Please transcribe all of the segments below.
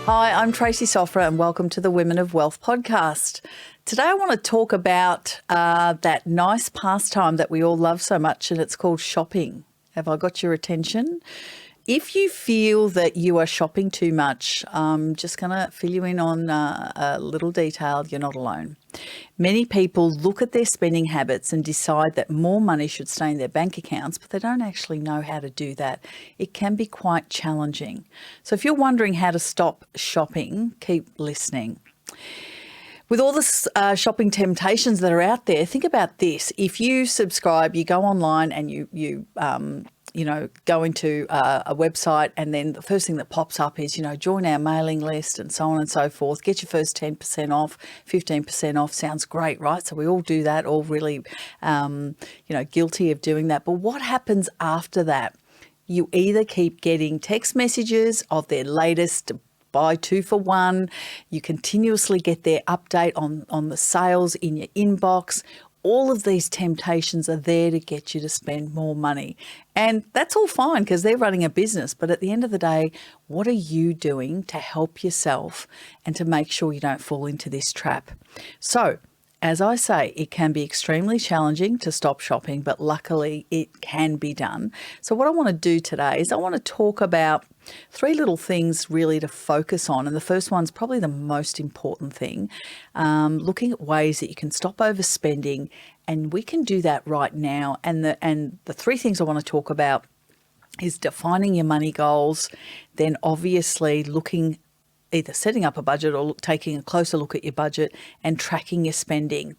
Hi, I'm Tracy Sofra and welcome to the Women of Wealth podcast. Today I want to talk about that nice pastime that we all love so much, and it's called shopping. Have I got your attention? If you feel that you are shopping too much, I'm just going to fill you in on a little detail. You're not alone. Many people look at their spending habits and decide that more money should stay in their bank accounts, but they don't actually know how to do that. It can be quite challenging. So if you're wondering how to stop shopping, keep listening. With all the shopping temptations that are out there, think about this. If you subscribe, you go online and you go into a website, and then the first thing that pops up is, join our mailing list and so on and so forth. Get your first 10% off, 15% off. Sounds great, right? So we all do that, all really, guilty of doing that. But what happens after that? You either keep getting text messages of their latest buy 2 for 1. You continuously get their update on the sales in your inbox. All of these temptations are there to get you to spend more money. And that's all fine because they're running a business. But at the end of the day, what are you doing to help yourself and to make sure you don't fall into this trap? So, as I say, it can be extremely challenging to stop shopping, but luckily it can be done. So what I want to do today is I want to talk about 3 little things really to focus on. And the first one's probably the most important thing, looking at ways that you can stop overspending, and we can do that right now. And the 3 things I want to talk about is defining your money goals, then obviously either setting up a budget or taking a closer look at your budget and tracking your spending.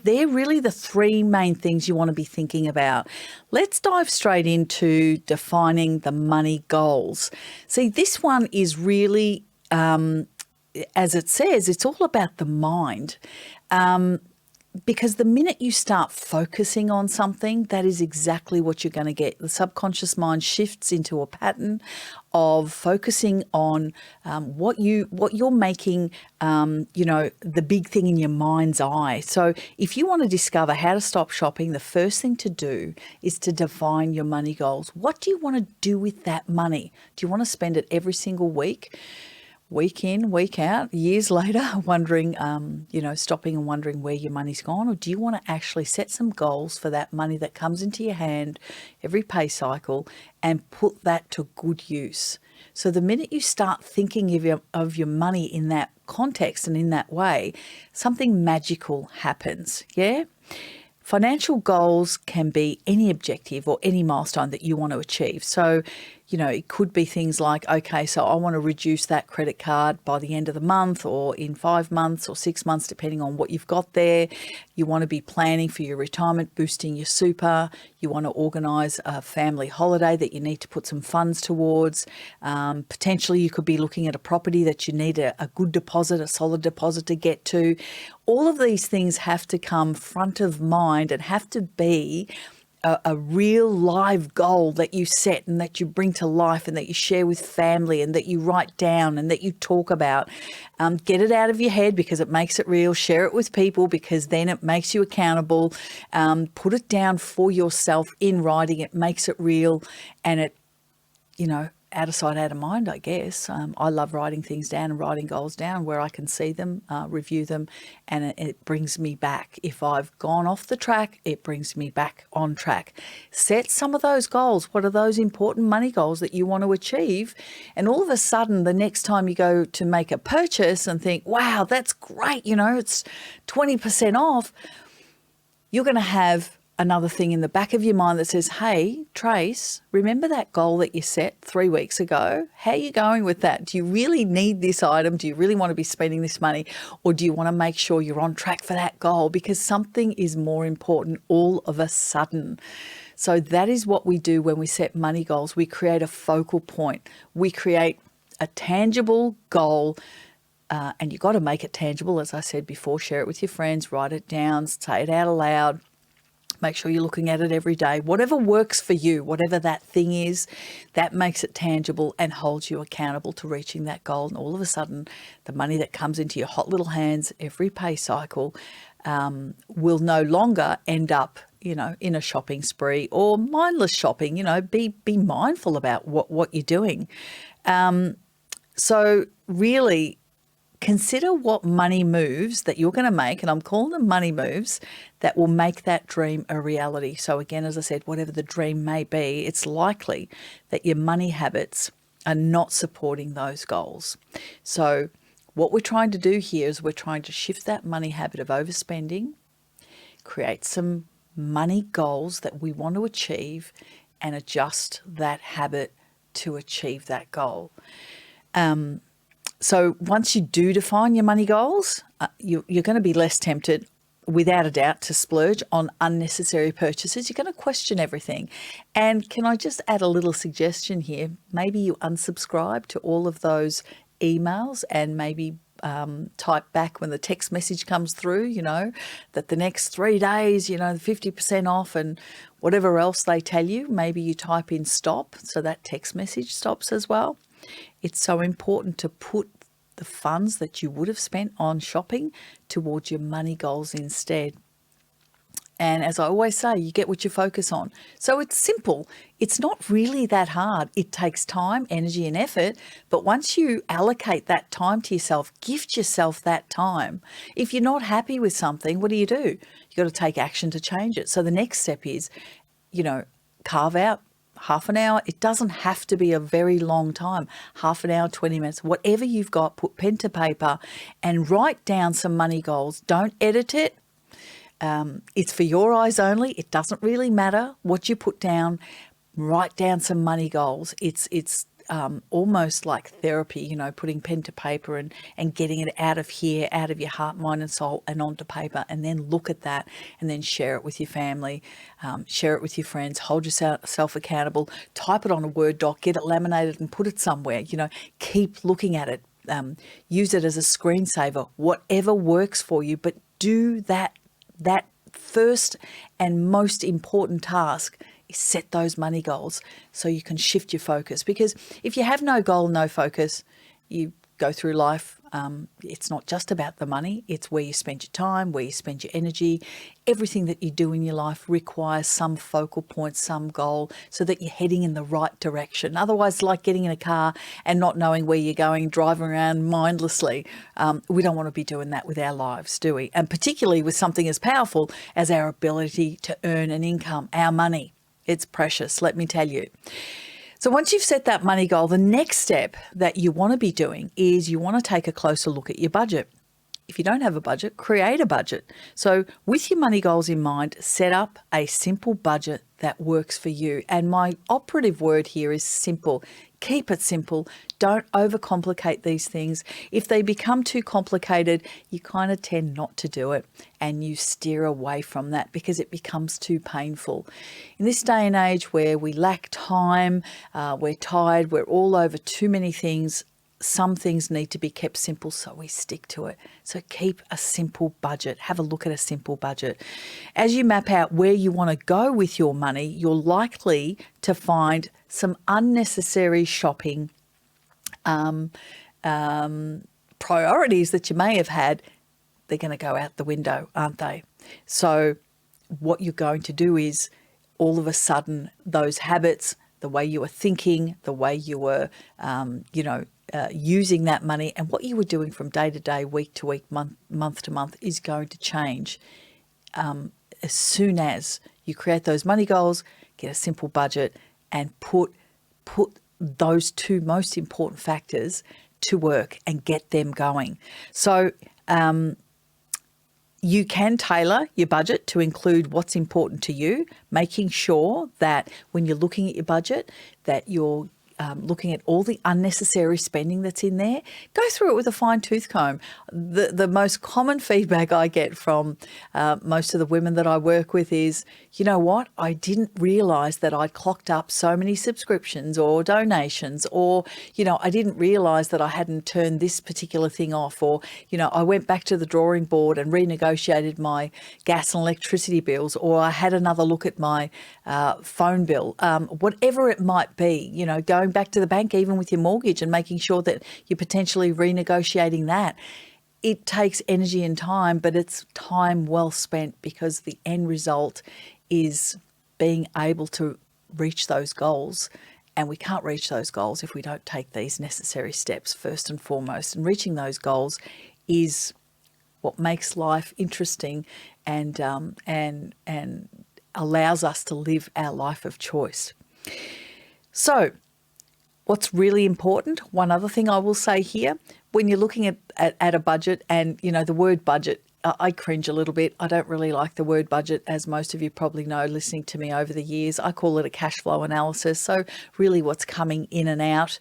They're really the 3 main things you want to be thinking about. Let's dive straight into defining the money goals. See, this one is really, as it says, it's all about the mind. Because the minute you start focusing on something, that is exactly what you're going to get. The subconscious mind shifts into a pattern of focusing on what you're making, the big thing in your mind's eye. So if you want to discover how to stop shopping, the first thing to do is to define your money goals. What do you want to do with that money? Do you want to spend it every single week in, week out, years later, wondering, stopping and wondering where your money's gone? Or do you want to actually set some goals for that money that comes into your hand every pay cycle and put that to good use? So the minute you start thinking of your money in that context and in that way, something magical happens, yeah? Financial goals can be any objective or any milestone that you want to achieve. So, it could be things like, okay, so I want to reduce that credit card by the end of the month or in 5 months or 6 months, depending on what you've got there. You want to be planning for your retirement, boosting your super. You want to organise a family holiday that you need to put some funds towards. Potentially you could be looking at a property that you need a good deposit, a solid deposit to get to. All of these things have to come front of mind and have to be a real live goal that you set and that you bring to life and that you share with family and that you write down and that you talk about. Get it out of your head because it makes it real. Share it with people because then it makes you accountable. Put it down for yourself in writing. It makes it real, and it, out of sight, out of mind, I guess. I love writing things down and writing goals down where I can see them, review them, and it brings me back. If I've gone off the track, it brings me back on track. Set some of those goals. What are those important money goals that you want to achieve? And all of a sudden, the next time you go to make a purchase and think, wow, that's great, it's 20% off, you're going to have another thing in the back of your mind that says, hey, Trace, remember that goal that you set 3 weeks ago? How are you going with that? Do you really need this item? Do you really want to be spending this money? Or do you want to make sure you're on track for that goal? Because something is more important all of a sudden. So that is what we do when we set money goals. We create a focal point. We create a tangible goal. And you've got to make it tangible. As I said before, share it with your friends, write it down, say it out aloud. Make sure you're looking at it every day. Whatever works for you, whatever that thing is, that makes it tangible and holds you accountable to reaching that goal. And all of a sudden, the money that comes into your hot little hands every pay cycle will no longer end up, in a shopping spree or mindless shopping. Be mindful about what you're doing. So really consider what money moves that you're going to make, and I'm calling them money moves, that will make that dream a reality. So again, as I said, whatever the dream may be, it's likely that your money habits are not supporting those goals. So what we're trying to do here is we're trying to shift that money habit of overspending, create some money goals that we want to achieve, and adjust that habit to achieve that goal. So once you do define your money goals, you're going to be less tempted, without a doubt, to splurge on unnecessary purchases. You're going to question everything. And can I just add a little suggestion here? Maybe you unsubscribe to all of those emails and maybe type back when the text message comes through, that the next 3 days, 50% off and whatever else they tell you. Maybe you type in stop so that text message stops as well. It's so important to put the funds that you would have spent on shopping towards your money goals instead. And as I always say, you get what you focus on. So it's simple. It's not really that hard. It takes time, energy, and effort. But once you allocate that time to yourself, gift yourself that time. If you're not happy with something, what do? You've got to take action to change it. So the next step is, carve out half an hour. It doesn't have to be a very long time. Half an hour, 20 minutes, whatever you've got, put pen to paper and write down some money goals. Don't edit it. It's for your eyes only. It doesn't really matter what you put down. Write down some money goals. It's almost like therapy, putting pen to paper and getting it out of here, out of your heart, mind and soul and onto paper, and then look at that and then share it with your family, share it with your friends, hold yourself accountable, type it on a Word doc, get it laminated and put it somewhere, keep looking at it, use it as a screensaver, whatever works for you, but do that first and most important task is set those money goals so you can shift your focus. Because if you have no goal, no focus, you go through life. It's not just about the money. It's where you spend your time, where you spend your energy. Everything that you do in your life requires some focal point, some goal, so that you're heading in the right direction. Otherwise, it's like getting in a car and not knowing where you're going, driving around mindlessly. We don't want to be doing that with our lives, do we? And particularly with something as powerful as our ability to earn an income, our money. It's precious, let me tell you. So once you've set that money goal, the next step that you want to be doing is you want to take a closer look at your budget. If you don't have a budget, create a budget. So with your money goals in mind, set up a simple budget that works for you. And my operative word here is simple. Keep it simple. Don't overcomplicate these things. If they become too complicated, you kind of tend not to do it and you steer away from that because it becomes too painful. In this day and age where we lack time, we're tired, we're all over too many things, some things need to be kept simple, so we stick to it. So keep a simple budget. Have a look at a simple budget. As you map out where you want to go with your money, you're likely to find some unnecessary shopping priorities that you may have had. They're going to go out the window, aren't they? So what you're going to do is all of a sudden those habits, the way you were thinking, the way you were, using that money and what you were doing from day to day, week to week, month to month is going to change as soon as you create those money goals, get a simple budget and put those two most important factors to work and get them going. So you can tailor your budget to include what's important to you, making sure that when you're looking at your budget that you're looking at all the unnecessary spending that's in there. Go through it with a fine-tooth comb. The most common feedback I get from most of the women that I work with is, you know what, I didn't realise that I'd clocked up so many subscriptions or donations, or, I didn't realise that I hadn't turned this particular thing off, or, I went back to the drawing board and renegotiated my gas and electricity bills, or I had another look at my phone bill, whatever it might be, going back to the bank even with your mortgage and making sure that you're potentially renegotiating that. It takes energy and time, but it's time well spent because the end result is being able to reach those goals And we can't reach those goals if we don't take these necessary steps first and foremost. And reaching those goals is what makes life interesting and allows us to live our life of choice. So what's really important, one other thing I will say here, when you're looking at a budget, and the word budget, I cringe a little bit. I don't really like the word budget, as most of you probably know listening to me over the years. I call it a cash flow analysis. So really what's coming in and out.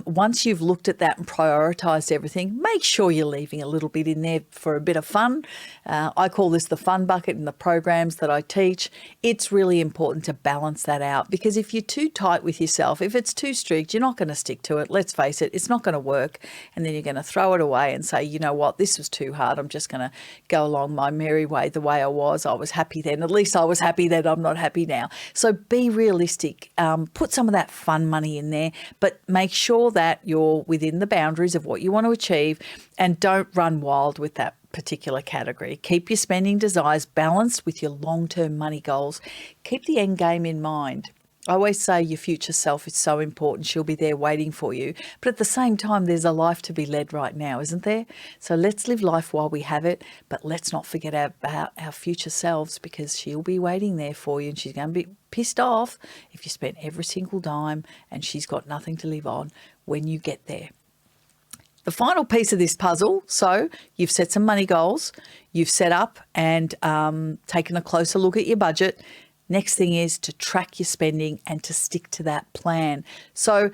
Once you've looked at that and prioritised everything, make sure you're leaving a little bit in there for a bit of fun. I call this the fun bucket in the programs that I teach. It's really important to balance that out, because if you're too tight with yourself, if it's too strict, you're not going to stick to it. Let's face it, it's not going to work. And then you're going to throw it away and say, you know what, this was too hard. I'm just going to go along my merry way the way I was. I was happy then. At least I was happy then. I'm not happy now. So be realistic. Put some of that fun money in there, but make sure that you're within the boundaries of what you want to achieve, and don't run wild with that particular category. Keep your spending desires balanced with your long-term money goals. Keep the end game in mind. I always say your future self is so important. She'll be there waiting for you. But at the same time, there's a life to be led right now, isn't there? So let's live life while we have it, but let's not forget about our future selves, because she'll be waiting there for you, and she's going to be pissed off if you spend every single dime and she's got nothing to live on when you get there. The final piece of this puzzle, so you've set some money goals, you've set up and taken a closer look at your budget. Next thing is to track your spending and to stick to that plan. So,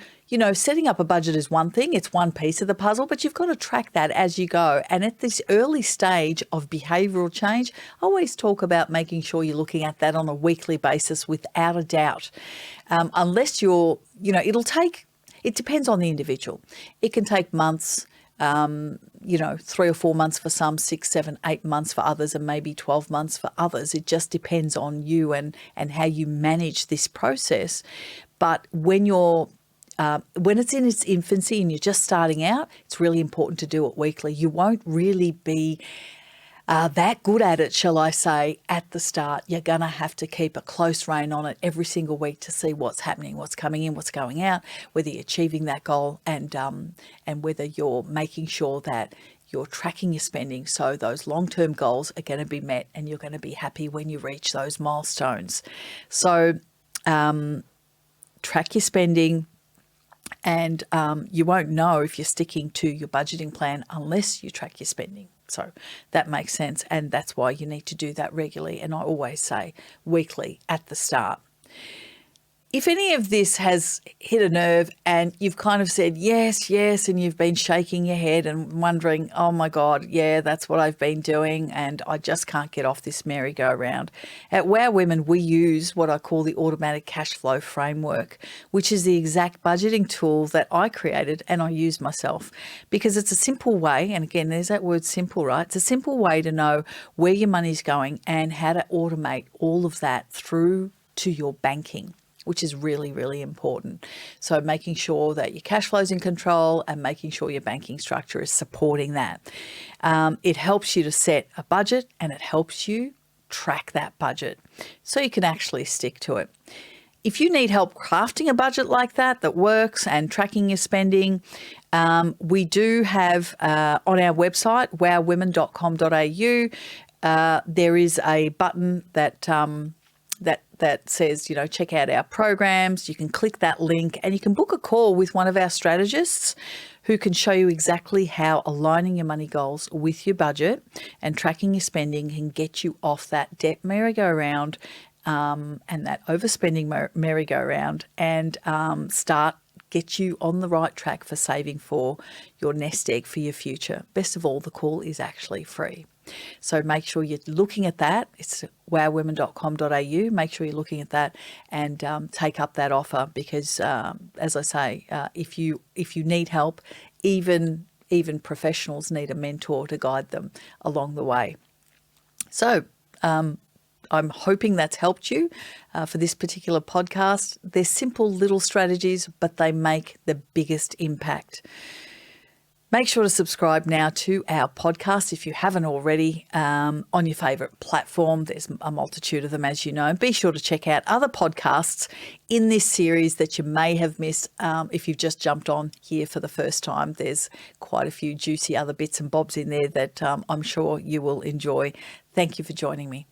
setting up a budget is one thing. It's one piece of the puzzle, but you've got to track that as you go. And at this early stage of behavioural change, I always talk about making sure you're looking at that on a weekly basis without a doubt. Unless it depends on the individual. It can take months, 3 or 4 months for some, 6, 7, 8 months for others, and maybe 12 months for others. It just depends on you and how you manage this process. But when it's in its infancy and you're just starting out, it's really important to do it weekly. You won't really be that good at it, shall I say, at the start. You're going to have to keep a close rein on it every single week to see what's happening, what's coming in, what's going out, whether you're achieving that goal, and whether you're making sure that you're tracking your spending so those long-term goals are going to be met and you're going to be happy when you reach those milestones. So track your spending, and you won't know if you're sticking to your budgeting plan unless you track your spending. So that makes sense, and that's why you need to do that regularly. And I always say weekly at the start. If any of this has hit a nerve and you've kind of said, yes, and you've been shaking your head and wondering, oh my God, yeah, that's what I've been doing and I just can't get off this merry-go-round. At Wow Women, we use what I call the automatic cash flow framework, which is the exact budgeting tool that I created and I use myself, because it's a simple way, and again, there's that word simple, right? It's a simple way to know where your money's going and how to automate all of that through to your banking, which is really, really important. So making sure that your cash flow is in control and making sure your banking structure is supporting that. It helps you to set a budget and it helps you track that budget so you can actually stick to it. If you need help crafting a budget like that works and tracking your spending, we do have on our website, wowwomen.com.au, there is a button that says, check out our programs. You can click that link and you can book a call with one of our strategists who can show you exactly how aligning your money goals with your budget and tracking your spending can get you off that debt merry-go-round and that overspending merry-go-round and get you on the right track for saving for your nest egg for your future. Best of all, the call is actually free. So make sure you're looking at that. It's wowwomen.com.au. Make sure you're looking at that and take up that offer because, as I say, if you need help, even professionals need a mentor to guide them along the way. So I'm hoping that's helped you for this particular podcast. They're simple little strategies, but they make the biggest impact. Make sure to subscribe now to our podcast if you haven't already on your favourite platform. There's a multitude of them, as you know. And be sure to check out other podcasts in this series that you may have missed if you've just jumped on here for the first time. There's quite a few juicy other bits and bobs in there that I'm sure you will enjoy. Thank you for joining me.